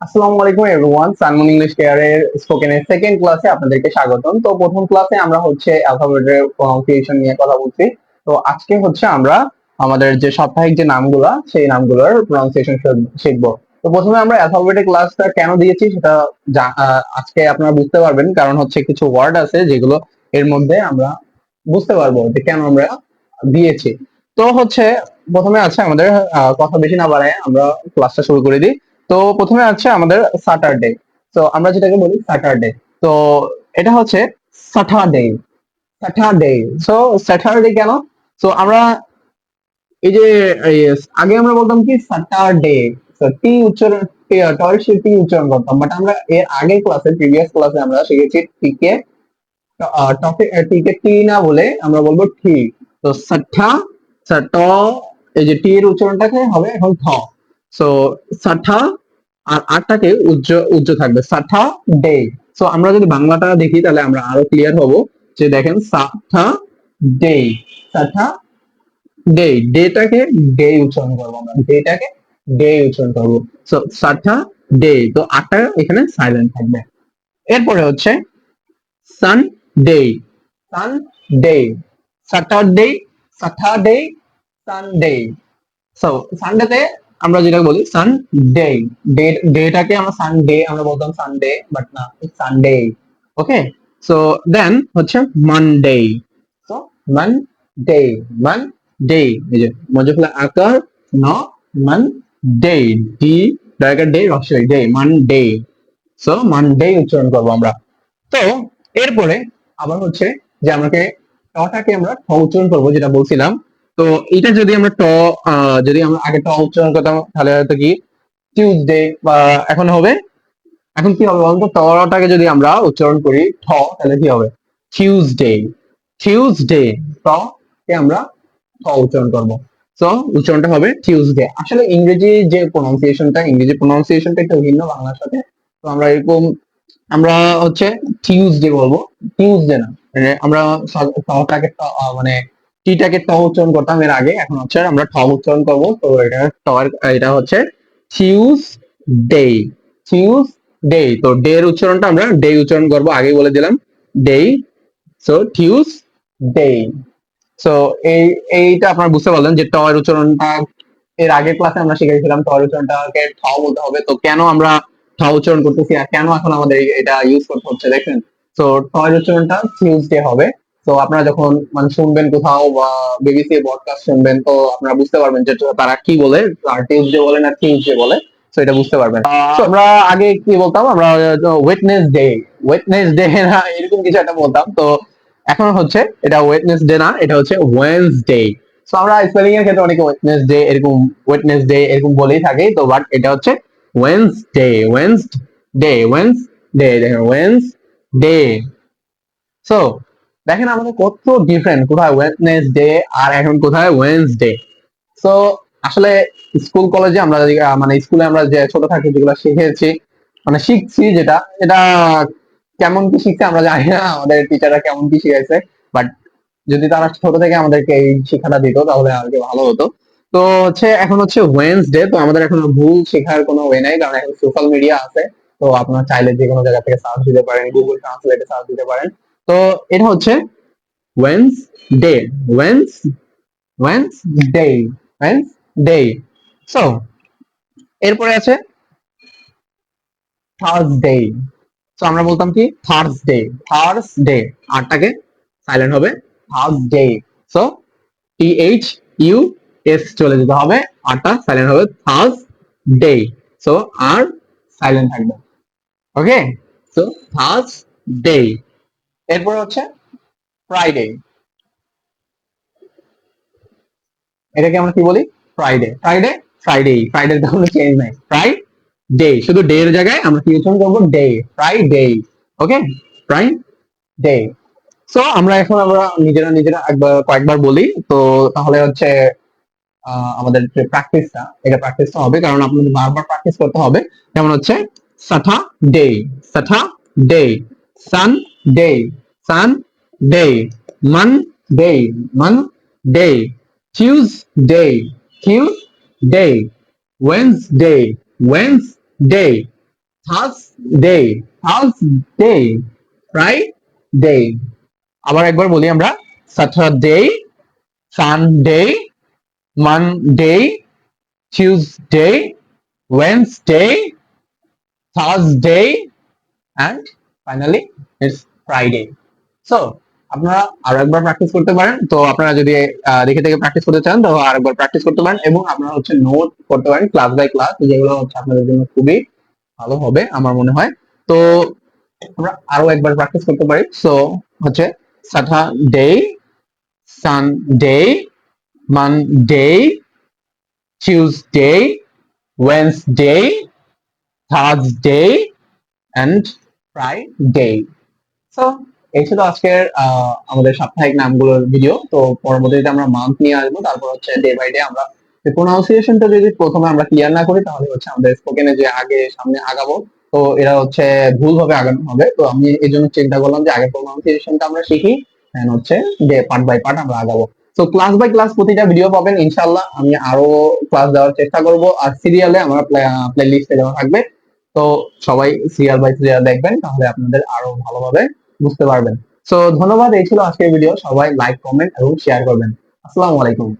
আসসালামু আলাইকুম everyone, Sunmoon English কেয়ারের স্পোকেনের সেকেন্ড ক্লাসে আপনাদেরকে স্বাগতম। তো প্রথম ক্লাসে আমরা হচ্ছে অ্যালফাবেটের প্রনাউন্সিয়েশন নিয়ে কথা বলছি। তো আজকে হচ্ছে আমরা আমাদের যে সাপ্তাহিক যে নামগুলা সেই নামগুলোর প্রনাউন্সিয়েশন শিখবো। তো প্রথমে আমরা অ্যালফাবেটের ক্লাসটা কেন দিয়েছি সেটা আজকে আপনারা বুঝতে পারবেন, কারণ হচ্ছে কিছু ওয়ার্ড আছে যেগুলো এর মধ্যে আমরা বুঝতে পারবো যে কেন আমরা দিয়েছি। তো হচ্ছে প্রথমে আছে আমাদের কথা বেশি না বাড়ায় আমরা ক্লাসটা শুরু করে দিই। তো প্রথমে আছে আমাদের স্যাটারডে। তো আমরা যেটাকে বলি স্যাটারডে। তো এটা হচ্ছে স্যাটারডে। স্যাটারডে। সো স্যাটারডে কেন? তো আমরা এই যে এই আগে আমরা বলতাম কি স্যাটারডে, তো টি উচ্চারণ, টয়ের টি উচ্চারণ করতাম, বাট আমরা এর আগের ক্লাসে, প্রিভিয়াস ক্লাসে আমরা শিখেছি টিকে টিকে টি না বলে আমরা বলবো ঠি। তো সাঠা ট, এই যে টি এর উচ্চারণটাকে হবে এখন থ। সো সাঠা আর আটটাকে উজ্জ থাকবে, সাঠা ডে। সো আমরা যদি বাংলাটা দেখি তাহলে আমরা আরো ক্লিয়ার হব। যে দেখেন সাঠা ডে, সাঠা ডে, ডেটাকে ডে উচ্চারণ করবো, আমরা ডেটাকে ডে উচ্চারণ করবো। সো সাঠা ডে, তো আটটা এখানে সাইলেন্ট থাকবে। এরপরে হচ্ছে Sunday. Sunday, Saturday, Saturday, Sunday. So সানডেতে আমরা যেটা বলি সানডে, ডেটাকে আমরা সানডে আমরা বলতাম সানডে, বাট না, সানডে। ওকে। সো দেন হচ্ছে মানডে। সো মানডে, মানডে, এই যে মজফলা আকার ন, মানডে, ডি ডায়গার ডে রসই ডে, মানডে। সো মানডে উচ্চারণ করবো আমরা। তো এরপরে আবার হচ্ছে যে আমাকে টটাকে আমরা ঠ উচ্চারণ করবো, যেটা বলছিলাম। তো এটা যদি আমরা যদি আমরা আগে ট উচ্চারণ করতাম তাহলে হয়তো কি টিউসডে, বা এখন হবে, এখন কি হবে বলতো, টটাকে যদি আমরা উচ্চারণ করি ঠ, তাহলে কি হবে টিউসডে। টিউসডে, ট কে আমরা ঠ উচ্চারণ করবো। তো উচ্চারণটা হবে টিউসডে। আসলে ইংরেজি যে প্রনাউন্সিয়েশনটা, ইংরেজি প্রনাউন্সিয়েশনটা একটু ভিন্ন বাংলার সাথে। তো আমরা এরকম আমরা হচ্ছে টিউসডে বলবো, টিউসডে না। মানে আমরা টটাকে মানে টিটাকে ট উচ্চারণ করতাম এর আগে, এখন হচ্ছে আমরা ঠ উচ্চারণ করবো। তো এটা এটা হচ্ছে টিউসডে, টিউসডে। তো ডে এর উচ্চারণটা আমরা ডে উচ্চারণ করবো, আগেই বলে দিলাম ডে। So Tuesday. সো এই এইটা আপনারা বুঝতে পারলেন যে ট এর উচ্চারণটা এর আগের ক্লাসে আমরা শিখেছিলাম ট এর উচ্চারণটাকে ঠ বলতে হবে। তো কেন আমরা ঠ উচ্চারণ করতেছি আর কেন এখন আমাদের এটা ইউজ করতে হচ্ছে দেখেন। তো ঠ এর উচ্চারণটা টিউসডে হবে। তো আপনারা যখন মানে শুনবেন কোথাও বা বিবিসি পডকাস্ট শুনবেন, তো আপনারা বুঝতে পারবেন যে তারা কি বলে, আর টিউসডে বলে না টিউসডে বলে। তো এটা বুঝতে পারবেন। So, আমরা আগে কি বলতাম, আমরা ওয়েডনেসডে, ওয়েডনেসডে না এরকম কিছু একটা বলতাম। তো এখন হচ্ছে এটা ওয়েডনেসডে না, এটা হচ্ছে ওয়েন্সডে। সো আমরা স্পেলিং এর ক্ষেত্রে অনেকে ওয়েডনেসডে এরকম, ওয়েডনেসডে এরকম বলেই থাকি। তো বাট এটা হচ্ছে ওয়েন্সডে, ওয়েন্সডে, ওয়েন্সডে, দেখেন ওয়েন্সডে। সো দেখেন আমাদের কত ডিফারেন্ট, কোথায় ওয়েডনেসডে আর এখন কোথায় ওয়েন্সডে। সো আসলে স্কুল কলেজে আমরা মানে স্কুলে আমরা যে ছোট থাকি যেগুলো শিখেছি, মানে শিখছি যেটা, এটা কেমন কি শিখছে আমরা জানি না, আমাদের টিচাররা কেমন কি শিখাইছে। বাট যদি তারা ছোট থেকে আমাদেরকে এই শিক্ষাটা দিত তাহলে আর কি ভালো হতো। তো হচ্ছে এখন হচ্ছে ওয়েন্সডে। তো আমাদের এখন ভুল শেখার কোনো ওয়ে নাই, কারণ এখন সোশ্যাল মিডিয়া আছে। তো আপনার চাইলে যে কোনো জায়গা থেকে সার্চ দিতে পারেন, গুগল ট্রান্সলেটে সার্চ দিতে পারেন। তো এটা হচ্ছে Wednesday, Weil's Wednesday, Wednesday. So এরপরে আছে থার্সডে। তো আমরা বলতাম কি থার্সডে, থার্সডে, আরটাকে সাইলেন্ট হবে Thursday. So T H U S চলে যেতে হবে, আরটা সাইলেন্ট হবে থার্সডে। সো আর সাইলেন্ট থাকবে। ওকে। So Thursday. এরপরে হচ্ছে ফ্রাইডে। এটাকে আমরা কি বলি ফ্রাইডে, ফ্রাইডে, ফ্রাইডে, ফ্রাইডে কোনো চেঞ্জ নাই, ফ্রাইডে, শুধু ডে এর জায়গায় আমরা কি উচ্চারণ করবো day, Friday. Okay, Friday. So আমরা এখন আমরা নিজেরা নিজেরা একবার কয়েকবার বলি, তো তাহলে হচ্ছে আমাদের যে প্র্যাকটিসটা, এটা প্র্যাকটিসটা হবে, কারণ আপনাদের বারবার প্র্যাকটিস করতে হবে। যেমন হচ্ছে Saturday, Saturday, Sunday, Sunday, Monday, Monday, Tuesday, Tuesday, Wednesday, Wednesday, Thursday, Thursday, Friday. আবার একবার বলি আমরা, Saturday, Sunday, Monday, Tuesday, Wednesday, Thursday, and finally it's Friday. So আপনারা আরো একবার প্র্যাকটিস করতে পারেন। তো আপনারা যদি দেখে দেখে প্র্যাকটিস করতে চান তো আরেকবার প্র্যাকটিস করতে পারেন, এবং আপনারা হচ্ছে নোট করতে পারেন ক্লাস বাই ক্লাস, যেগুলো হচ্ছে আপনাদের জন্য খুবই ভালো হবে আমার মনে হয়। তো আমরা আরো একবার প্র্যাকটিস করতে পারি। সো হচ্ছে Saturday, Sunday, Monday, Tuesday, Wednesday, Thursday, and Friday. So এই ছিল আজকের আমাদের সাপ্তাহিক নামগুলোর ভিডিও। তো পরবর্তীতে আমরা মান্থ নিয়ে আসবো, তারপর হচ্ছে ডে বাই ডে আমরা প্রোনাউন্সিয়েশনটা যদি প্রথমে আমরা ক্লিয়ার না করি তাহলে হচ্ছে আমাদের স্পোকেনে যে আগে সামনে আগাবো তো এরা হচ্ছে ভুল ভাবে আগানো হবে। তো আমি এই জন্য চিন্তা করলাম যে আগে প্রোনাউন্সিয়েশনটা আমরা শিখি, দেন হচ্ছে যে পার্ট বাই পার্ট আমরা আগাবো। তো ক্লাস বাই ক্লাস প্রতিটা ভিডিও পাবেন ইনশাআল্লাহ। আমি আরো ক্লাস দেওয়ার চেষ্টা করব, আর সিরিয়ালে আমার প্লে লিস্টে দেওয়া থাকবে। তো সবাই সিরিয়াল বাই সিরিয়াল দেখবেন, তাহলে আপনাদের আরো ভালোভাবে বুঝতে পারবেন। সো ধন্যবাদ, এই ছিল আজকের ভিডিও। সবাই লাইক, কমেন্ট এবং শেয়ার করবেন। আসসালামু আলাইকুম।